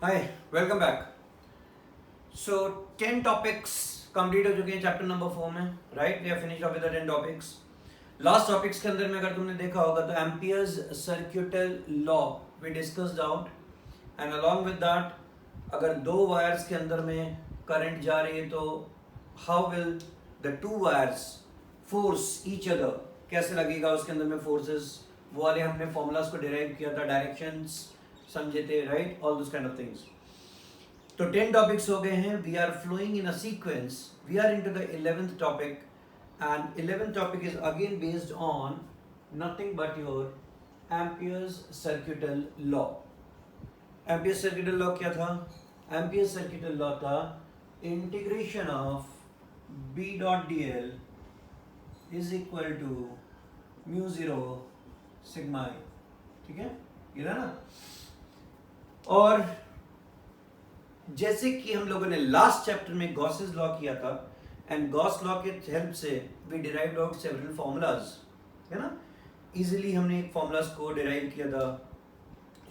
Hi, welcome back. So 10 topics complete हो चुके हैं चैप्टर नंबर 4 में, right? We have finished off with the 10 topics. Last topics के अंदर में अगर तुमने देखा होगा तो Ampere's circuital law we discussed out, and along with that अगर दो वायर्स के अंदर में करंट जा रही है तो how will the two wires force each other, कैसे लगेगा उसके अंदर में फोर्सेस, वो वाले हमने फॉर्मूलाज को डिराइव किया था, डायरेक्शंस समझे थे, right? All this kind of things. तो 10 टॉपिक्स हो गए हैं. We are flowing in a sequence. We are into the 11th topic, and 11th topic is again based on nothing but your Ampere's circuital law. Ampere's circuital law क्या था? Ampere's circuital law था integration of B dot D L is equal to mu zero sigma I. ठीक है, ये था ना. और जैसे कि हम लोगों ने लास्ट चैप्टर में गॉसेस लॉ किया था, एंड गॉस लॉ के हेल्प से we derived out several formulas, है ना. इजीली हमने एक फॉर्मूलाज को डिराइव किया था.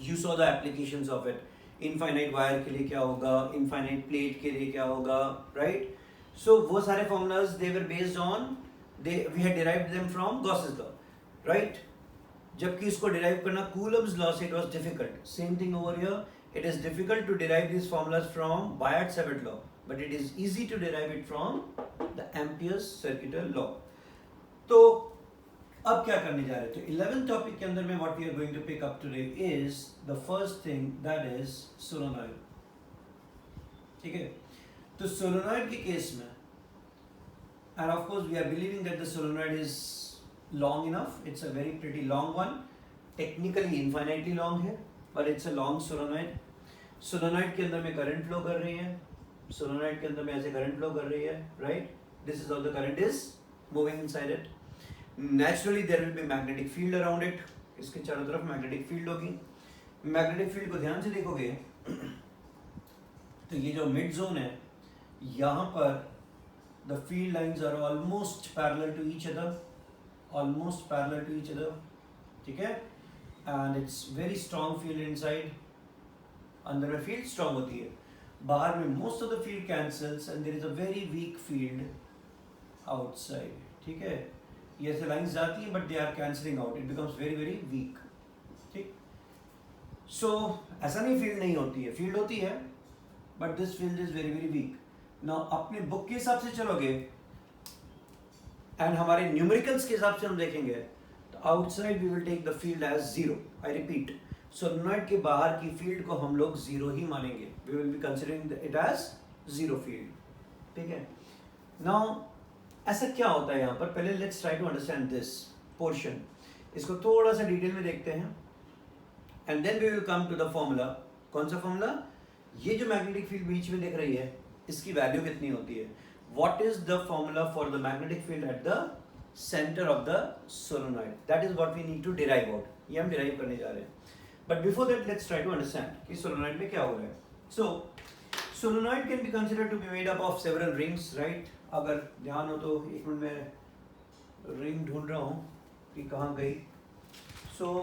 You saw the applications of it. Infinite wire के लिए क्या होगा, इनफाइनाइट प्लेट के लिए क्या होगा, राइट? सो वो सारे formulas they were based on, we had derived them from Gauss's law, right? जबकि इसको डिराइव करना कूलम्स लॉ से it was difficult. Same thing over here. It is difficult to derive these formulas from Biot-Savart law, but it is easy to derive it from the Ampere's circuital law. तो अब क्या करने जा रहे हैं? तो 11th topic के अंदर में what we are going to pick up today is the first thing, that is solenoid. ठीक है, तो solenoid के केस में, and of course we are believing that the solenoid is long enough. It's a very pretty long one. Technically infinitely long है, but it's a long solenoid. Solenoid के अंदर में current flow कर रही है, solenoid के अंदर में ऐसे करंट फ्लो कर रही है, right? This is how the current is moving inside it. Naturally there will be magnetic field around it. इसके चारों तरफ मैग्नेटिक फील्ड होगी. मैग्नेटिक फील्ड को ध्यान से देखोगे तो ये जो मिड जोन है, यहाँ पर the field lines are almost parallel to each other, almost parallel to each other. ठीक है, and it's very strong field inside. अंदर में फील्ड स्ट्रॉन्ग होती है, बाहर में most of the field cancels and there is a very weak field outside. ठीक है, ये ऐसे लाइंस जाती है but they are cancelling out. It becomes very very weak. ठीक, सो ऐसा नहीं फील्ड नहीं होती है, फील्ड होती है, but this field is very very week. Now अपने बुक के हिसाब से चलोगे एंड हमारे न्यूमेरिकल्स के हिसाब से हम देखेंगे तो outside we will take the field as zero. I repeat, solenoid के बाहर की फील्ड को हम लोग जीरो ही मानेंगे. We will be considering it as zero field. ठीक है, नाउ ऐसा क्या होता है यहाँ पर? पहले let's try to understand this portion. इसको थोड़ा सा डिटेल में देखते हैं and then we will come to the formula. कौन सा फॉर्मूला? ये जो मैग्नेटिक फील्ड बीच में दिख रही है, इसकी वैल्यू कितनी होती है? What is the formula for the magnetic field at the centre of the solenoid? That is what we need to derive out. ये हम डिराइव करने जा रहे हैं. But before that, let's try to understand कि solenoid में क्या हो रहा है. So, solenoid can be considered to be made up of several rings, right? अगर ध्यान हो तो एक मिनट में रिंग ढूंढ रहा हूँ कि कहाँ गई. So,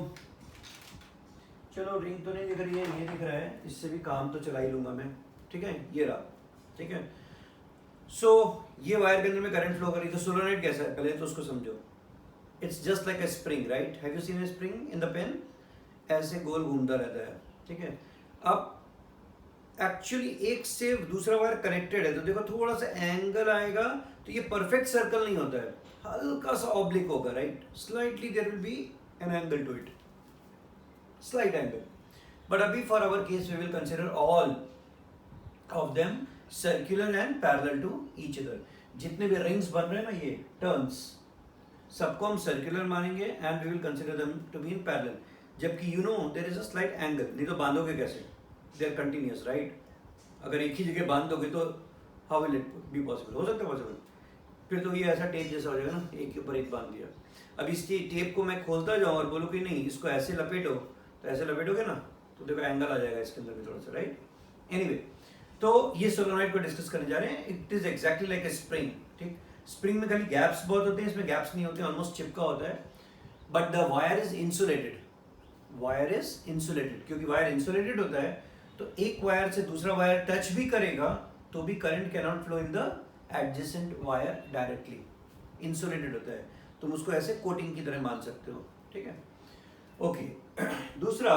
चलो रिंग तो नहीं दिख रही है, ये दिख रहा है. इससे भी काम तो चला ही लूँगा मैं. ठीक है, ये रहा. ठीक है, so ये वायर के अंदर में करंट फ्लो कर रही है. तो solenoid कैसा है पहले तो उसको समझो. It's just like a spring, right? Have you seen a spring in the pen? ऐसे गोल घूमता रहता है. ठीक है, अब एक्चुअली एक से दूसरा वायर कनेक्टेड है तो देखो थोड़ा सा एंगल आएगा तो ये परफेक्ट सर्कल नहीं होता है, हल्का सा ऑब्लिक होगा, right? Slightly there will be an angle to it, slight angle. But अभी for our case we will consider all of them circular and parallel to each other. जितने भी रिंग्स बन रहे हैं ना, ये टर्न्स, सबको हम सर्कुलर मानेंगे and we will consider them to be in parallel. जबकि you know there is a slight angle. नहीं तो बांधोगे कैसे? They are continuous, right? अगर एक ही जगह बांध दोगे तो how will it be possible? हो सकता है पॉसिबल? फिर तो ये ऐसा टेप जैसा हो जाएगा ना, एक के ऊपर एक बांध दिया. अब इसकी टेप को मैं खोलता जाऊँ और बोलूँ कि नहीं इसको ऐसे लपेटो, तो ऐसे लपेटोगे ना तो देखो एंगल आ जाएगा इसके अंदर भी थोड़ा सा, राइट? एनीवे, तो ये सोलोनॉइड को डिस्कस करने जा रहे हैं. It is exactly like a spring. ठीक, स्प्रिंग में खाली गैप्स बहुत होते हैं, इसमें गैप्स नहीं होते, ऑलमोस्ट चिपका होता है. But the wire is insulated. Wire is insulated. क्योंकि वायर इंसुलेटेड होता है तो एक वायर से दूसरा वायर टच भी करेगा तो भी current can not flow in the adjacent wire directly, insulated होता है। तुम उसको ऐसे कोटिंग की तरह मान सकते हो, ठीक है। ओके दूसरा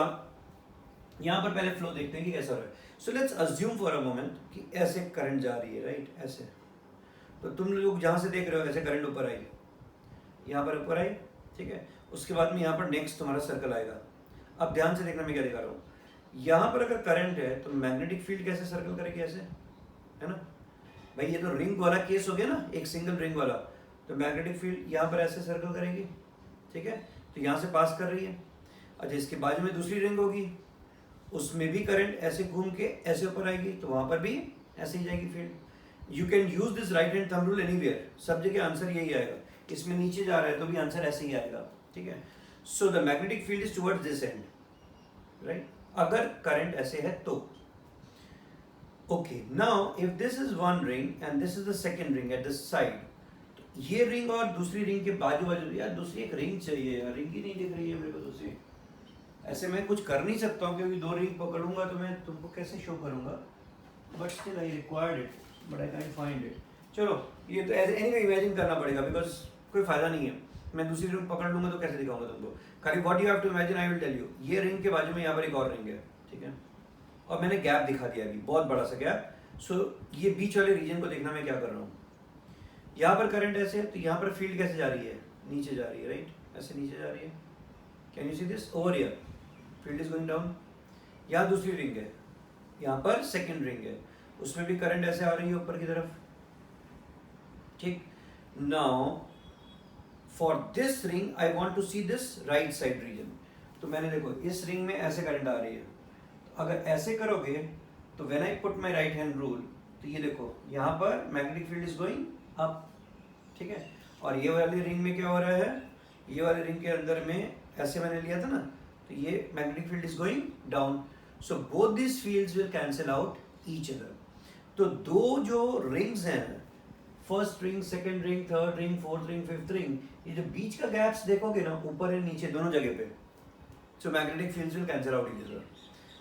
यहाँ पर पहले फ्लो देखते हैं कि कैसा हो रहा है। So let's assume for a moment कि ऐसे करंट जा रही है, राइट, ऐसे। तो तुम लोग जहाँ से देख रहे हो ऐसे करंट ऊपर आई, यहाँ पर ऊपर आई, ठीक है। उसके बाद में यहाँ पर नेक्स्ट तुम्हारा सर्कल आएगा। अब ध्यान से देखना मैं क्या दिखा रहा हूँ। यहाँ पर अगर करंट है तो मैग्नेटिक फील्ड कैसे सर्कल करेगी, ऐसे, है ना भाई। ये तो रिंग वाला केस हो गया ना, एक सिंगल रिंग वाला। तो मैग्नेटिक फील्ड यहाँ पर ऐसे सर्कल करेगी, ठीक है। तो यहाँ से पास कर रही है। अच्छा, इसके बाजू में दूसरी रिंग होगी, उसमें भी करंट ऐसे घूम के ऐसे ऊपर आएगी, तो वहाँ पर भी ऐसे ही जाएगी field. You can use this right hand thumb rule anywhere, सब जगह आंसर यही आएगा। इसमें नीचे जा रहा है तो भी आंसर ऐसे ही आएगा, ठीक है। So the magnetic field is towards this and, right, अगर करंट ऐसे है तो। Okay, now if this is one ring and this is the second ring at this side, ये रिंग और दूसरी रिंग के बाजू बाजू, यार दूसरी एक रिंग चाहिए यार, रिंग ही नहीं दिख रही है मेरे को दूसरी। ऐसे मैं कुछ कर नहीं सकता हूँ क्योंकि दो रिंग पकड़ूंगा तो मैं तुमको कैसे शो करूंगा, but still I required it but I can find it. चलो ये तो ऐसे एनीवे इमेजिन करना पड़ेगा बिकॉज कोई फायदा नहीं है। मैं दूसरी रिंग पकड़ लूंगा तो कैसे दिखाऊंगा तुमको। खाली what you have to imagine, I will tell you. ये रिंग के बाजू में यहाँ पर एक और रिंग है, ठीक है, और मैंने गैप दिखा दिया अभी, बहुत बड़ा सा गैप। सो ये बीच वाले रीजन को देखना मैं क्या कर रहा हूँ। यहाँ पर करंट ऐसे है तो यहाँ पर फील्ड कैसे जा रही है, नीचे जा रही है, राइट, ऐसे नीचे जा रही है। Can you see this over here, field is going down. यहाँ दूसरी रिंग है, यहाँ पर सेकंड रिंग है, उसमें भी करंट ऐसे आ रही है ऊपर की तरफ, ठीक। Now for this ring I want to see this right side region. तो मैंने देखो इस रिंग में ऐसे करंट आ रही है, तो अगर ऐसे करोगे तो when I put my right hand rule, तो ये देखो यहाँ पर magnetic field is going up, ठीक है। और ये वाली रिंग में क्या हो रहा है, ये वाली रिंग के अंदर में ऐसे मैंने लिया था ना, तो ये magnetic field is going down. So both this fields will cancel out each other. तो दो जो रिंग्स हैं, first ring, second ring, third ring, fourth ring, fifth ring, ये जो बीच का गैप्स देखोगे ना, ऊपर है नीचे दोनों जगह पे, so magnetic fields will cancel out each other.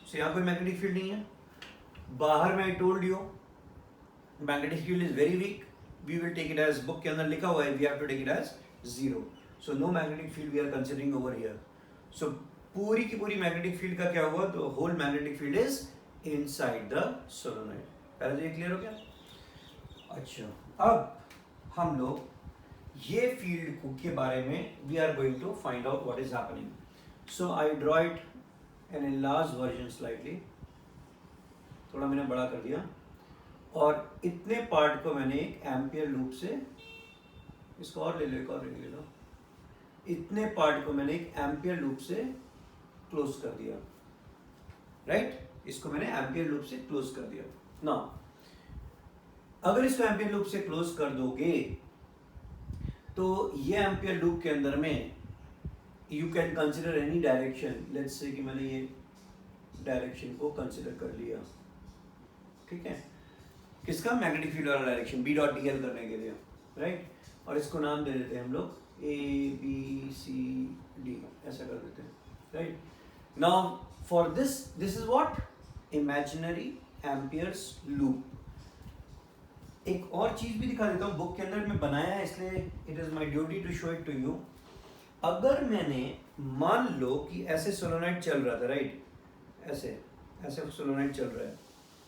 So यहाँ कोई मैग्नेटिक फील्ड नहीं है। बाहर में I told you magnetic field is very weak, we will take it as, book के अंदर लिखा हुआ है we have to take it as 0। So no magnetic field we are considering over here. So पूरी की पूरी मैग्नेटिक फील्ड का क्या हुआ, तो whole magnetic field is inside the solenoid. पहले तो ये क्लियर हो गया। अच्छा, अब हम लोग ये फील्ड के बारे में we are going to find out what is happening. So I draw it an enlarge version slightly, थोड़ा मैंने बड़ा कर दिया, और इतने पार्ट को मैंने एक एम्पियर लूप से, इसको और ले लो, एक और ले लो, इतने पार्ट को मैंने एक एम्पियर लूप से क्लोज कर दिया, राइट, इसको मैंने एम्पियर लूप से क्लोज कर दिया। नाउ अगर इसको एम्पियर लूप से क्लोज कर दोगे तो ये एम्पियर लूप के अंदर में you can consider any direction. Let's say कि मैंने ये डायरेक्शन को कंसिडर कर लिया, ठीक है, किसका, मैग्नेटिक फील्ड वाला direction, B dot D L करने के लिए, राइट। और इसको नाम दे देते हैं हम लोग ए बी सी डी, ऐसा कर देते हैं, right. Now for this is what, imaginary amperes loop. एक और चीज भी दिखा देता हूँ, बुक के अंदर में बनाया है इसलिए it is my duty to show it to you. अगर मैंने मान लो कि ऐसे सोलोनाइड चल रहा था, राइट, ऐसे ऐसे सोलोनाइड चल रहा है,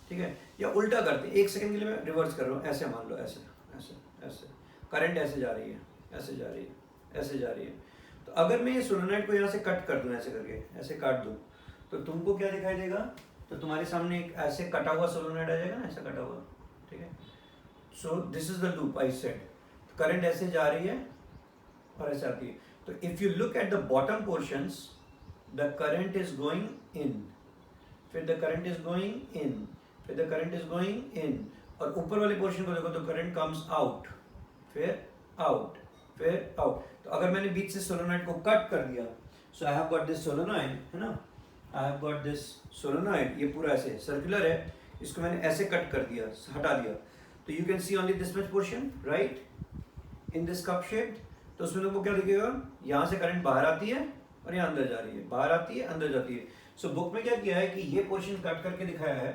ठीक है, या उल्टा करते, एक सेकंड के लिए मैं रिवर्स कर रहा हूँ, ऐसे मान लो, ऐसे ऐसे ऐसे करंट ऐसे जा रही है, ऐसे जा रही है, ऐसे जा रही है। तो अगर मैं ये सोलोनाइड को यहाँ से कट कर दूँ, ऐसे करके ऐसे काट दूँ, तो तुमको क्या दिखाई देगा, तो तुम्हारे सामने एक ऐसे कटा हुआ सोलोनाइड आ जाएगा ना, ऐसा कटा हुआ, ठीक है। So this is the loop I said, current ऐसे जा रही है और ऐसे आती है। तो if you look at the bottom portions, the current is going in, फिर the current is going in, फिर the current is going in, और ऊपर वाले पोर्शन को देखो तो करंट कम्स आउट, फिर आउट, फिर आउट। तो अगर मैंने बीच से सोलोनॉइड को कट कर दिया, so I have got this solenoid, है ना, I have got this solenoid, ये पूरा ऐसे सर्कुलर है, इसको मैंने ऐसे कट कर दिया, हटा दिया, तो you can see only this much portion, right, in this cup shape. तो उसमें तुमको क्या दिखेगा, यहाँ से करंट बाहर आती है और यहाँ अंदर जा रही है, बाहर आती है अंदर जाती है। सो बुक में क्या किया है कि ये पोर्शन कट करके दिखाया है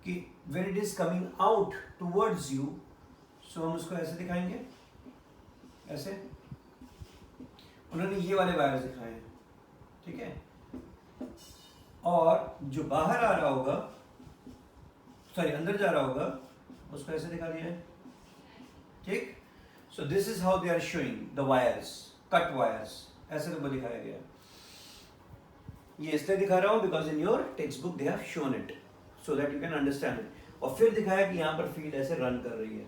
कि when it is coming out towards you, so हम उसको ऐसे दिखाएंगे, ऐसे। उन्होंने ये वाले वायर्स दिखाए हैं, ठीक है। और जो बाहर आ रहा होगा, सॉरी अंदर जा रहा होगा, उसको ऐसे दिखा दिया है, ठीक। So this is how they are showing the wires, cut wires, ऐसे तुमको दिखाया गया। ये इसलिए दिखा रहा हूं because in your text book they have shown it so that you can understand it. और फिर दिखाया कि यहाँ पर फील्ड ऐसे रन कर रही है,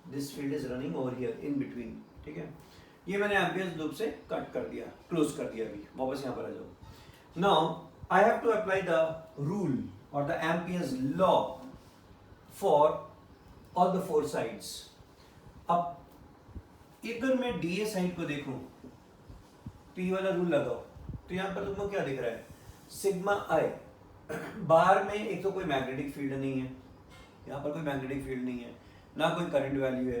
this field is running over here in between, ठीक है। ये मैंने एम्पियर्स लूप से कट कर दिया, क्लोज कर दिया। अभी वापस यहाँ पर आ जाओ। Now I have to apply the rule और the Ampere's law for all the four sides. अब अगर मैं डीए साइड को देखूं तो ये वाला रूल लगाओ, तो यहाँ पर तुमको क्या दिख रहा है, सिग्मा आई। बाहर में एक तो कोई मैग्नेटिक फील्ड नहीं है, यहाँ पर कोई मैग्नेटिक फील्ड नहीं है, ना कोई करंट वैल्यू है,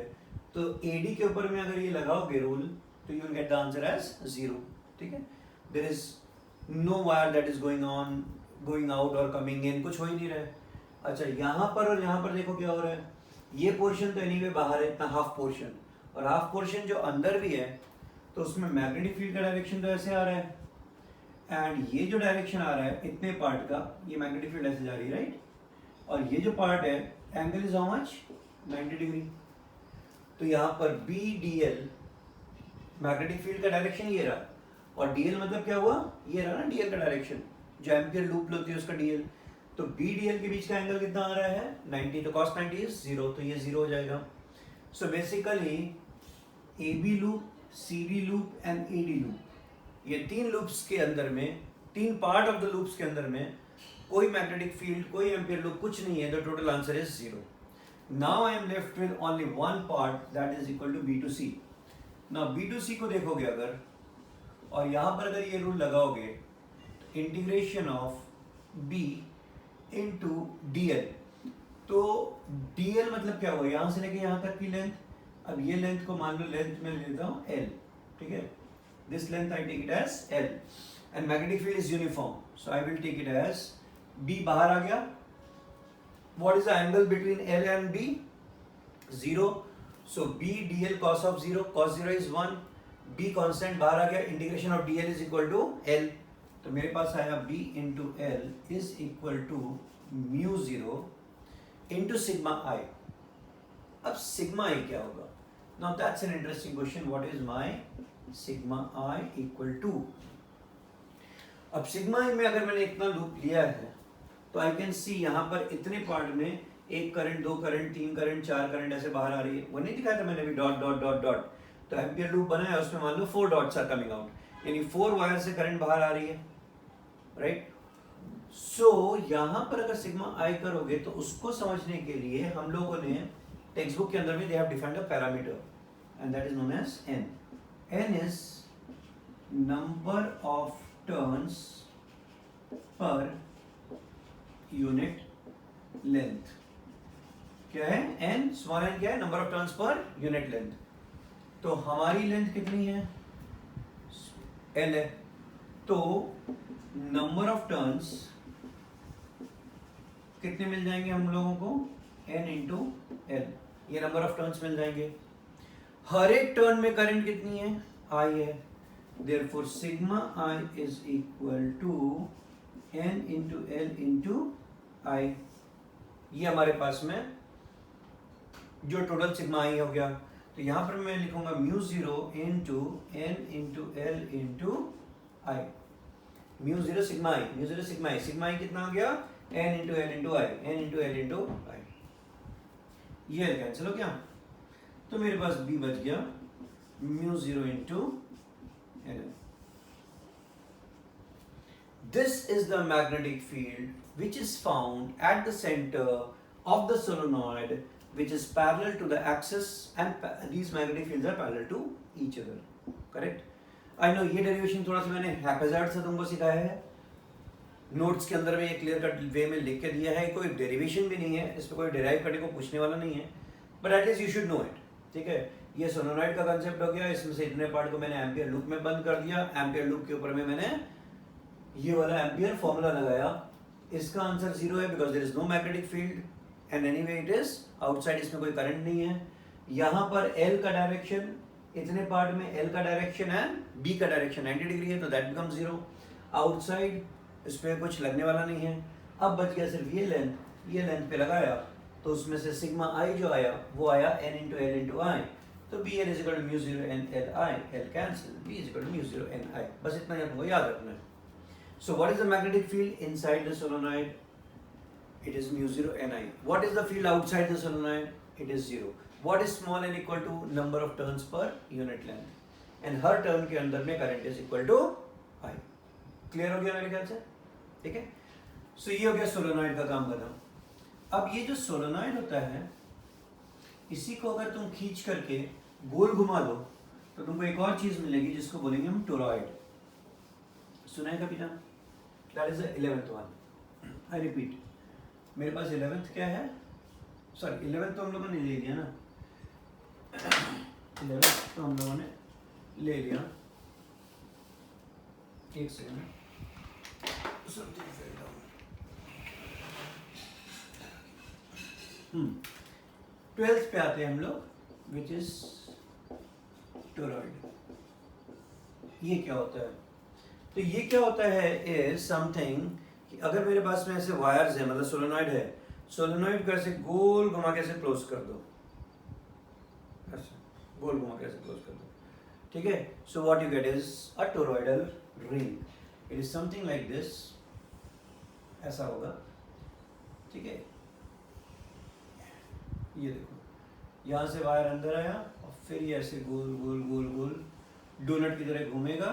तो एडी के ऊपर में अगर ये लगाओगे रूल तो you will get the answer as 0, ठीक है। There is no wire that is going on, going out और कमिंग इन, कुछ हो ही नहीं रहा है। अच्छा यहाँ पर और यहाँ पर देखो क्या हो रहा है, ये पोर्शन तो एनीवे बाहर है, इतना हाफ पोर्शन, और हाफ पोर्शन जो अंदर भी है तो उसमें मैग्नेटिक फील्ड का डायरेक्शन तो ऐसे आ रहा है, एंड ये जो डायरेक्शन आ रहा है इतने पार्ट का, ये मैग्नेटिक फील्ड ऐसे जा रही है, राइट। और ये जो पार्ट है, angle is how much, 90 degree. तो यहाँ पर B D L, magnetic field का डायरेक्शन ये रहा, और डी एल मतलब क्या हुआ, ये रहा ना डी एल का डायरेक्शन, जो एम्पियर लूप होती है उसका डी एल। तो बी डी एल के बीच का एंगल कितना आ रहा है, 90, तो cos 90 इज 0, तो ये 0 हो जाएगा। So basically A B loop, C D loop and A D loop, ये तीन लूप्स के अंदर में, तीन पार्ट ऑफ द लूप्स के अंदर में कोई मैग्नेटिक फील्ड, कोई एम्पियर लूप, कुछ नहीं है, the total answer is 0। Now I am left with only one part that is equal to B to C. Now B to C को देखोगे अगर, और यहाँ पर अगर ये रूल लगाओगे, integration of B into D L, तो डी एल मतलब क्या हुआ, यहाँ से लेके यहाँ तक की लेंथ। अब ये लेंथ को मान लो, लेंथ में लेता हूँ एल, ठीक है। This length I take it as L, and magnetic field is uniform, so I will take it as B बाहर आ गया। What is the angle between L and B, 0, so B D L cos of 0, cos 0 is 1, B constant बाहर आ गया, integration of D L is equal to L, तो मेरे पास आया B into L is equal to mu 0 into sigma I. अब sigma I क्या होगा, now that's an interesting question, what is my sigma I equal to. अब sigma I में अगर मैंने इतना लूप लिया है तो आई कैन सी यहाँ पर इतने पार्ट में एक करंट, दो करंट, तीन करंट, चार करंट ऐसे बाहर आ रही है, वो नहीं दिखाया था मैंने भी, डॉट डॉट डॉट डॉट। तो एम्पियर लूप बना है, उसमें मान लो 4 डॉट्स आर कमिंग आउट, यानी 4 वायर से करंट बाहर आ रही है, राइट। सो यहाँ पर अगर सिग्मा आई करोगे तो उसको समझने के लिए हम लोगों ने टेक्स्ट बुक के अंदर में they have defined a parameter and that is known as N. N is number of turns per unit length. क्या है एन, स्मॉल एन क्या है, number of turns per unit length. तो हमारी लेंथ कितनी है, एल है, तो नंबर ऑफ टर्न्स कितने मिल जाएंगे हम लोगों को, एन इंटू एल, ये नंबर ऑफ टर्न्स मिल जाएंगे। हर एक टर्न में करंट कितनी है, आई है, therefore sigma I is equal to N into L into I. ये हमारे पास में जो टोटल सिग्मा आई हो गया, तो यहां पर मैं लिखूंगा mu 0 into N into L into I. Mu 0 sigma I, mu 0 sigma I, sigma I कितना आ गया, N into L into I, N into L into I. ये कैंसिल हो गया, तो मेरे पास बी बच गया mu 0 into L. This is the magnetic field which is found at the center of the solenoid, which is parallel to the axis, and these magnetic fields are parallel to each other. Correct? I know ये derivation थोड़ा सा मैंने haphazard से तुमको सिखाया है, notes के अंदर में ये क्लियर कट वे में लिख के दिया है, कोई डेरिवेशन भी नहीं है, इस पर कोई डेराइव करने को पूछने वाला नहीं है, but at least you should know it, ठीक है। ये सोलोनॉइड का कंसेप्ट हो गया। इसमें से इतने पार्ट को मैंने एम्पियर लूप में बंद कर दिया। एम्पियर लूप के ऊपर में मैंने ये वाला एम्पियर फॉर्मूला लगाया। इसका आंसर 0 है because there is no magnetic field and anyway it is outside, इसमें कोई करंट नहीं है। यहाँ पर L का डायरेक्शन, इतने पार्ट में L का डायरेक्शन एंड B का डायरेक्शन 90 डिग्री है, तो दैट बिकम 0। आउटसाइड इस पर कुछ लगने वाला नहीं है। अब बच गया सिर्फ ये लेंथ पे लगाया, तो उसमें से सिग्मा i जो आया वो आया n into L into I, तो B L is equal to mu 0 N L I, L cancel, B is equal to mu 0 N I. बस इतना ही आपको याद रखना है। So what is the magnetic field inside the solenoid? It is mu 0 ni. What is the field outside the solenoid? It is 0. What is small n equal to number of turns per unit length? And हर turn के अंदर में current is equal to I. Clear हो गया मेरे ख्याल से? ठीक है। सो ये हो गया सोलोनॉइड का काम खत्म। अब ये जो सोलोनॉइड होता है, इसी को अगर तुम खींच करके गोल घुमा दो तो तुमको एक और चीज मिलेगी जिसको बोलेंगे हम टोरॉइड। सुना है कभी ना? That is the 11th one. I repeat, मेरे पास 11th क्या है? सॉरी 11th तो हम लोगों ने ले लिया ना, 11th तो हम लोगों ने ले लिया। एक सेकंड, 12th पे आते हैं हम लोग, विच इज टोरॉइड। ये क्या होता है? तो ये क्या होता है इज समथिंग कि अगर मेरे पास में ऐसे वायर्स है, मतलब सोलोनॉइड है, सोलोनॉइड को ऐसे गोल घुमा के ऐसे क्लोज कर दो, ऐसे गोल घुमा के ऐसे क्लोज कर दो, ठीक है। So what you get is a toroidal ring. It is something like this, ऐसा होगा, ठीक है। ये देखो, यहाँ से वायर अंदर आया और फिर ये ऐसे गोल गोल गोल गोल डोनट की तरह घूमेगा,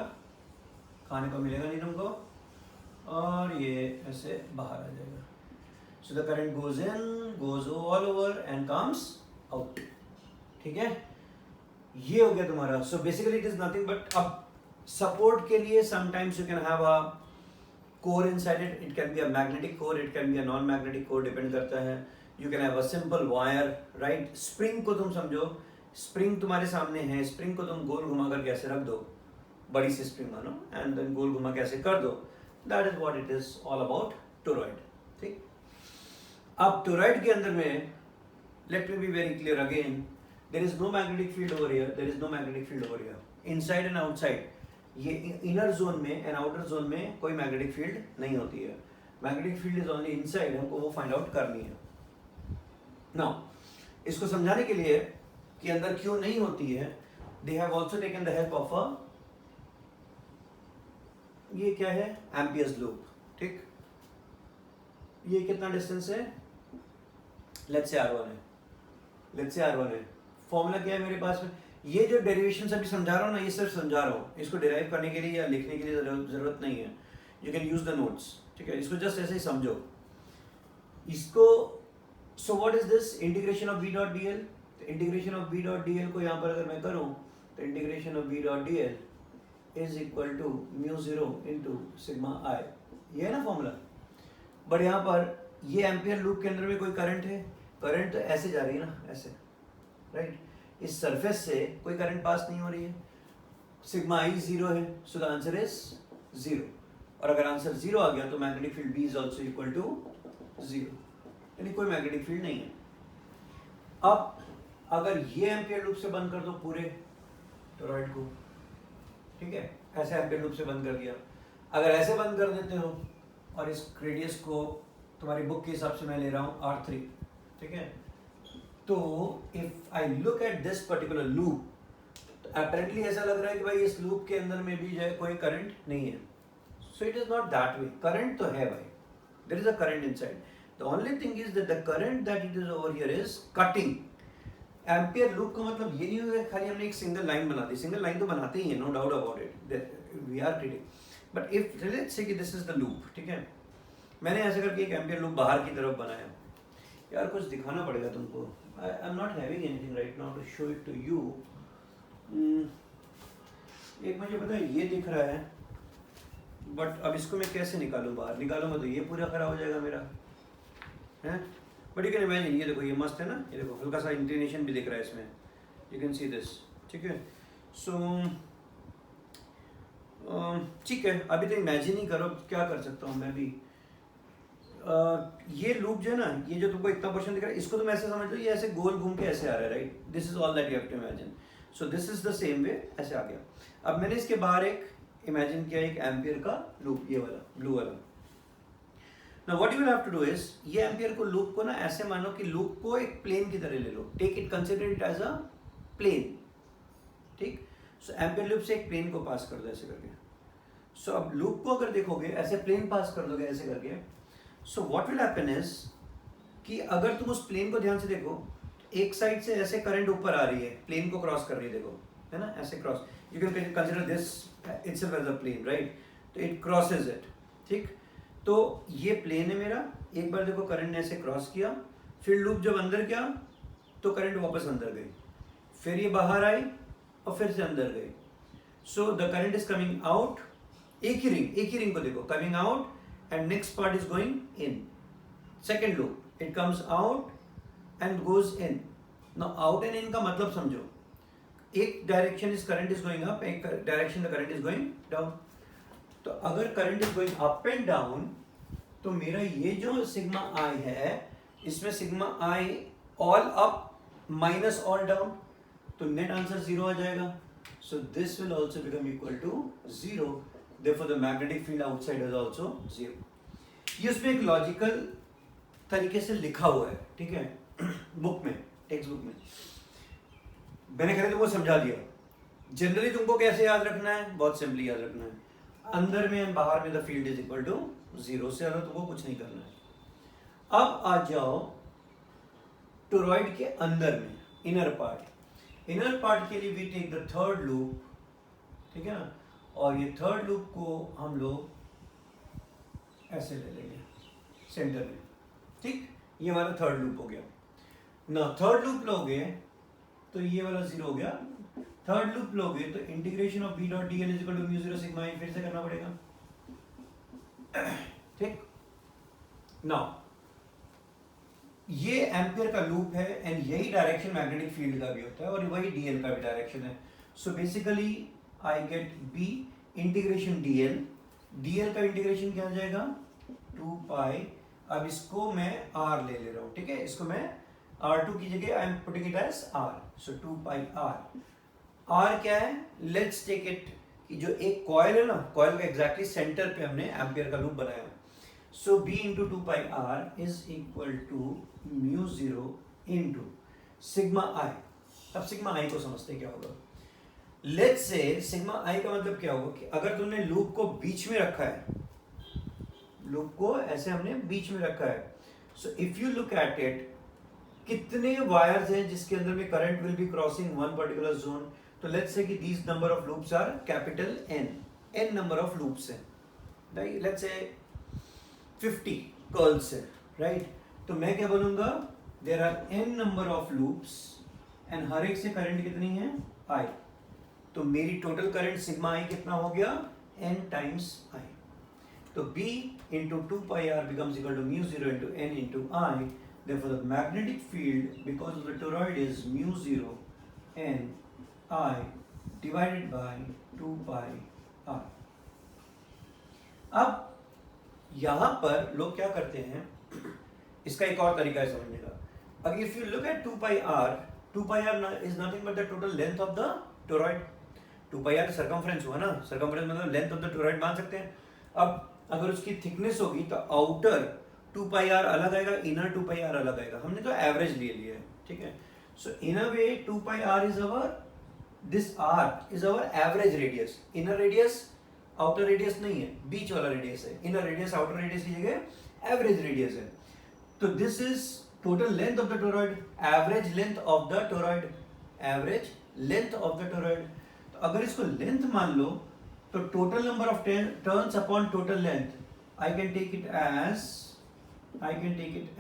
खाने को मिलेगा नहीं तुमको, और ये ऐसे बाहर आ जाएगा। So the current goes in, goes all over and comes out, ठीक है। ये हो गया तुम्हारा। So basically it is nothing but, अब सपोर्ट के लिए sometimes you can have a core inside it. It can be a magnetic core, it can be a non magnetic core, depend करता है। You can have a simple wire, right. Spring को तुम समझो, spring तुम्हारे सामने है, spring को तुम गोल घुमा कर कैसे रख दो, बड़ी सी स्प्रिंग मानो, एंड देन गोल घुमा कैसे कर दो, that is what it is all about toroid, ठीक। अब टोरॉइड के अंदर में, let me be very clear again, there is no magnetic field over here, there is no magnetic field over here, inside and outside. ये inner zone में and outer zone में कोई magnetic field नहीं होती है। Magnetic field is only inside, हमको वो find out करनी है। नाउ इसको समझाने के लिए कि अंदर क्यों नहीं होती है, they have also taken the help of a, ये क्या है, एम्पियर्स लूप, ठीक। ये कितना डिस्टेंस है, लेट्स से R1 है, लेट्स से R1 है। फॉर्मूला क्या है मेरे पास में, ये जो डेरिवेशन अभी समझा रहा हूँ ना, ये सिर्फ समझा रहा हूँ, इसको डिराइव करने के लिए या लिखने के लिए जरूरत नहीं है। You can use the notes, ठीक है। इसको जस्ट ऐसे ही समझो इसको। So what is this, integration of B dot dl। तो integration of B dot dl को यहाँ पर अगर मैं करूँ तो integration of B dot dl is equal to mu 0 into sigma I, ये है ना फॉर्मूला। बट यहाँ पर ये एम्पियर लूप के अंदर में कोई करंट है, करंट तो ऐसे जा रही है ना, ऐसे, राइट। इस सरफेस से कोई करंट पास नहीं हो रही है, सिग्मा आई 0 है, सो द आंसर इज 0। और अगर आंसर 0 आ गया तो magnetic field B is also equal to 0, यानी कोई मैग्नेटिक फील्ड नहीं है। अब अगर ये एम्पियर लूप से बंद कर दो पूरे टोरॉइड को, ठीक है, ऐसे एम्पियर लूप से बंद कर दिया। अगर ऐसे बंद कर देते हो और इस रेडियस को तुम्हारी बुक के हिसाब से मैं ले रहा हूँ R3, ठीक है, तो if I look at this particular loop, तो अपेरेंटली ऐसा लग रहा है कि भाई इस लूप के अंदर में भी जो है कोई करंट नहीं है। So it is not that way, current तो है भाई, there is a current inside. The only thing is that the current that it is over here is cutting. Ampere loop का मतलब ये नहीं होगा खाली हमने एक सिंगल लाइन बना दी, सिंगल लाइन तो बनाते ही है, no doubt about it, we are treating. But if let's say कि दिस इज द लूप, ठीक है, मैंने ऐसे करके एक एम्पियर लूप बाहर की तरफ बनाया। यार कुछ दिखाना पड़ेगा तुमको, I am not having anything right now to show it to you. एक मुझे पता है ये दिख रहा है, बट अब इसको मैं कैसे निकालूं बाहर, निकालूंगा तो ये पूरा खराब हो जाएगा मेरा, है। बट यू कैन इमेजिन, ये देखो ये मस्त है ना, ये देखो हल्का सा इंक्लिनेशन भी दिख रहा है इसमें, you can see this, ठीक है. So ठीक है, अभी तो इमेजिन ही करो क्या कर सकता हूँ मैं भी. ये लूप जो है ना, ये जो तुमको इतना पोर्शन दिख रहा है, इसको तुम ऐसे समझ लो, ये ऐसे गोल घूम के ऐसे आ रहा है, right. This is all that you have to imagine. So this is the same way, ऐसे आ गया. अब मैंने इसके बाहर एक इमेजिन किया, एक एम्पियर का लूप, ये वाला ब्लू वाला. Now what you will have to do is, ये एम्पियर को लूप को ना ऐसे मानो कि लूप को एक प्लेन की तरह ले लो. Take it, consider it as a plane, ठीक. सो एम्पियर लूप से एक प्लेन को पास कर दो ऐसे करके. सो अब लूप को अगर देखोगे ऐसे प्लेन पास कर दोगे ऐसे करके. So what will happen is कि अगर तुम उस प्लेन को ध्यान से देखो, एक साइड से ऐसे करंट ऊपर आ रही है, प्लेन को क्रॉस कर रही है, देखो, है ना, ऐसे cross. You can consider this itself as a plane, right. तो इट क्रॉसेस इट, ठीक. तो ये प्लेन है मेरा. एक बार देखो करंट ने ऐसे क्रॉस किया, फिर लूप जब अंदर गया तो करंट वापस अंदर गई, फिर ये बाहर आई और फिर से अंदर गई. So the current is coming out. एक ही रिंग को देखो, coming out and next part is going in. Second loop, it comes out and goes in. Now out and in का मतलब समझो. एक direction is current is going up, एक direction the current is going down. तो अगर current is going up and down, तो मेरा ये जो सिग्मा I है, इसमें sigma I all up minus all down, तो net answer 0 आ जाएगा. So this will also become equal to 0. Therefore the magnetic field outside is also 0. ये उसमें एक लॉजिकल तरीके से लिखा हुआ है, ठीक है, बुक में, टेक्स्ट बुक में. मैंने खैर तुमको समझा दिया. जनरली तुमको कैसे याद रखना है, बहुत सिंपली याद रखना है. अंदर में एंड बाहर में the field is equal to 0, से ज़्यादा तुमको कुछ नहीं करना है. अब आ जाओ टोरॉइड के अंदर में, इनर पार्ट. इनर पार्ट के लिए we take the third loop, ठीक है ना. और ये थर्ड लूप को हम लोग ऐसे ले लेंगे सेंटर में, ठीक. ये हमारा थर्ड लूप हो गया ना. थर्ड लूप लोगे तो ये वाला 0 हो गया. थर्ड लूप लोगे तो integration of B dot D L is equal to mu 0 sigma E फिर से करना पड़ेगा, ठीक. नाउ ये एम्पियर का लूप है एंड यही डायरेक्शन मैग्नेटिक फील्ड का भी होता है और वही डीएल का भी डायरेक्शन है. So basically I get B integration DL. DL का इंटीग्रेशन क्या आ जाएगा, 2 पाई. अब इसको मैं R ले रहा हूँ, ठीक है. इसको मैं R2 की जगह I am putting it as R. So 2 pi R. R क्या है, लेट्स टेक इट कि जो एक कॉइल है ना, कॉइल का एग्जैक्टली सेंटर पे हमने एम्पियर का लूप बनाया. So B into 2 pi R is equal to mu 0 into sigma I. अब सिग्मा I को समझते क्या होगा. लेट्स से सिग्मा आई का मतलब क्या होगा कि अगर तुमने लूप को बीच में रखा है, लूप को ऐसे हमने बीच में रखा है. So if you look at it, कितने वायर्स हैं जिसके अंदर में current will be crossing one particular zone. तो लेट्स से कि these number of loops are capital N number of loops हैं, राइट. लेट्स से 50 कर्ल्स है, राइट. तो मैं क्या बोलूंगा, there are N number of loops and हर एक से करंट कितनी है, I. तो मेरी टोटल करंट सिग्मा आई कितना हो गया, N टाइम्स I. तो B into 2 pi R becomes equal to mu 0 into N into I. Therefore the magnetic field because of the toroid is mu 0 N I divided by 2 pi R. अब यहां पर लोग क्या करते हैं, इसका एक और तरीका है समझने का. अगर if you look eight 2 pi R is nothing but the total length of the toroid. 2 pi R circumference हुआ ना, सर्कमफ्रेंस मतलब लेंथ ऑफ द टोरॉइड मान सकते हैं. अब अगर उसकी थिकनेस होगी तो आउटर 2 पाई आर अलग आएगा, इनर 2 पाई आर अलग आएगा. हमने तो एवरेज ले लिया है, ठीक है. So in a way 2 pi R is our, this R is our average radius. Inner radius outer radius नहीं है, बीच वाला रेडियस है. इनर रेडियस आउटर रेडियस की जगह एवरेज रेडियस है. तो this is total length of the toroid, average length of the toroid, average length of the toroid. तो अगर इसको लेंथ मान लो तो total number of turns upon total length, I can take it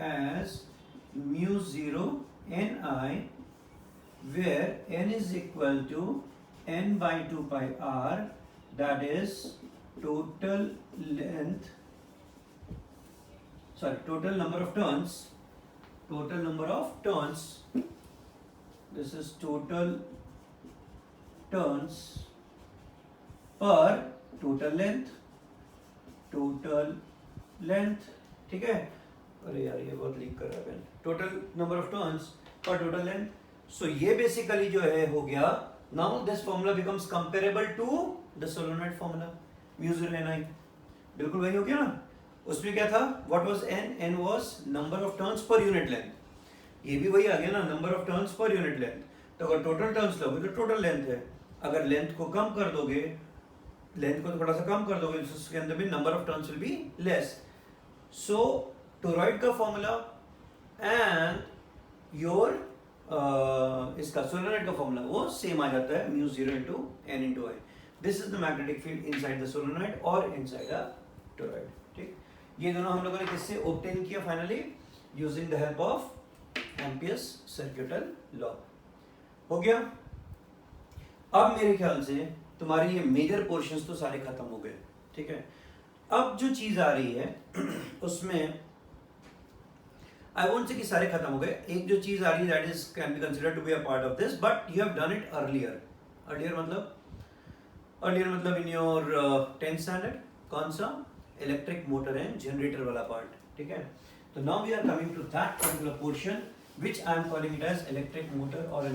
as mu 0 Ni, where N is equal to N by 2 pi R, that is total length, total number of turns this is total turns per total length, ठीक है। अरे यार ये बहुत leak कर रहा है, total number of turns per total length. सो ये बेसिकली जो है हो गया। Now this formula becomes comparable to the solenoid formula μ0ni, बिल्कुल वही हो गया ना। उसमें क्या था, what was n was number of turns per unit length. ये भी वही आ गया ना, number of turns per unit length. तो अगर टोटल टर्न्स लोगे तो टोटल लेंथ है, अगर लेंथ को कम कर दोगे, लेंथ को थोड़ा सा कम कर दोगे तो उसके अंदर भी number of turns will be less. So toroid का फॉर्मूला एंड योर इसका सोलेनॉइड का फॉर्मूला वो सेम आ जाता है, μ0 into n into I। This is the magnetic field inside the solenoid और इनसाइड अ टोरॉइड। ठीक, ये दोनों हम लोगों ने किससे ऑब्टेन किया finally, using the help of amperes circuital law. हो गया। अब मेरे ख्याल से तुम्हारे ये मेजर पोर्शंस तो सारे खत्म हो गए, ठीक है। अब जो चीज आ रही है उसमें आई वोंट से कि सारे खत्म हो गए, एक जो चीज आ रही है that is can be considered to be a part of this, but you have done it earlier. Earlier मतलब इन योर 10th स्टैंडर्ड, कौन सा, इलेक्ट्रिक मोटर एंड जनरेटर वाला पार्ट, ठीक है। तो now we are coming to that particular portion which I am calling it as electric motor और